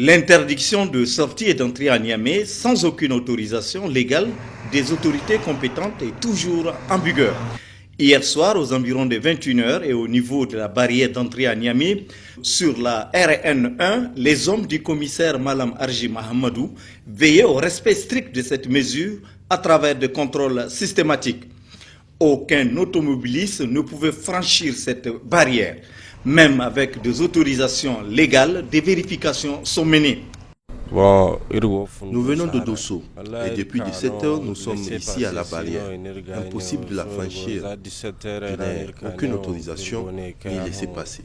L'interdiction de sortie et d'entrée à Niamey sans aucune autorisation légale des autorités compétentes est toujours en vigueur. Hier soir, aux environs de 21h et au niveau de la barrière d'entrée à Niamey, sur la RN1, les hommes du commissaire Malam Arji Mahamadou veillaient au respect strict de cette mesure à travers des contrôles systématiques. Aucun automobiliste ne pouvait franchir cette barrière. Même avec des autorisations légales, des vérifications sont menées. Nous venons de Dosso et depuis 17 heures, nous sommes ici à la barrière. Impossible de la franchir. Je n'ai aucune autorisation pour y laisser passer.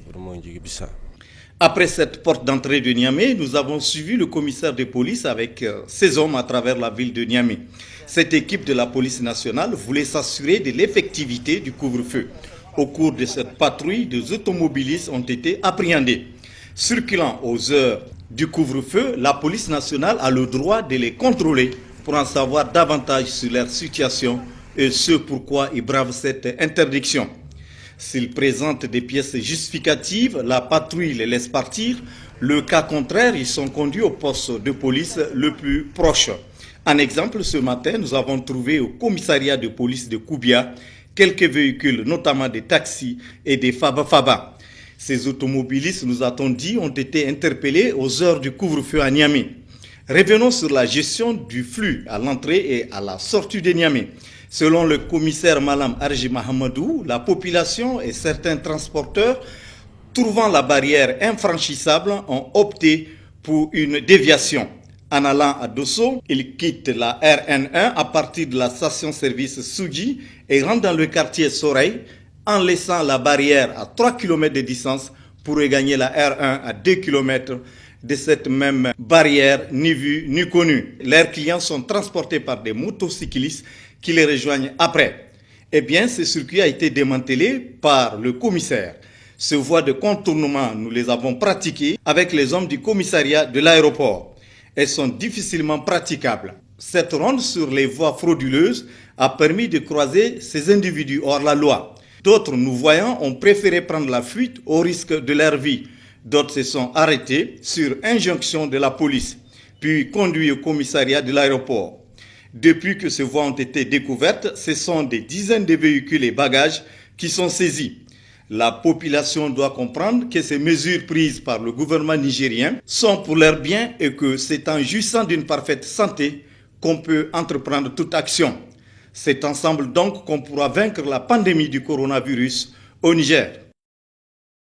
Après cette porte d'entrée de Niamey, nous avons suivi le commissaire de police avec ses hommes à travers la ville de Niamey. Cette équipe de la police nationale voulait s'assurer de l'effectivité du couvre-feu. Au cours de cette patrouille, des automobilistes ont été appréhendés. Circulant aux heures du couvre-feu, la police nationale a le droit de les contrôler pour en savoir davantage sur leur situation et ce pourquoi ils bravent cette interdiction. S'ils présentent des pièces justificatives, la patrouille les laisse partir. Le cas contraire, ils sont conduits au poste de police le plus proche. En exemple, ce matin, nous avons trouvé au commissariat de police de Koubia quelques véhicules, notamment des taxis et des Faba. Ces automobilistes, nous a-t-on dit, ont été interpellés aux heures du couvre-feu à Niamey. Revenons sur la gestion du flux à l'entrée et à la sortie de Niamey. Selon le commissaire Malam Arji Mahamadou, la population et certains transporteurs, trouvant la barrière infranchissable, ont opté pour une déviation. En allant à Dosso, ils quittent la RN1 à partir de la station-service Souji et rentrent dans le quartier Soreil en laissant la barrière à 3 km de distance pour regagner la R1 à 2 km de cette même barrière ni vue ni connue. Leurs clients sont transportés par des motocyclistes qui les rejoignent après. Eh bien, ce circuit a été démantelé par le commissaire. Ces voies de contournement, nous les avons pratiquées avec les hommes du commissariat de l'aéroport. Elles sont difficilement praticables. Cette ronde sur les voies frauduleuses a permis de croiser ces individus hors la loi. D'autres, nous voyant, ont préféré prendre la fuite au risque de leur vie. D'autres se sont arrêtés sur injonction de la police, puis conduits au commissariat de l'aéroport. Depuis que ces voies ont été découvertes, ce sont des dizaines de véhicules et bagages qui sont saisis. La population doit comprendre que ces mesures prises par le gouvernement nigérien sont pour leur bien et que c'est en jouissant d'une parfaite santé qu'on peut entreprendre toute action. C'est ensemble donc qu'on pourra vaincre la pandémie du coronavirus au Niger.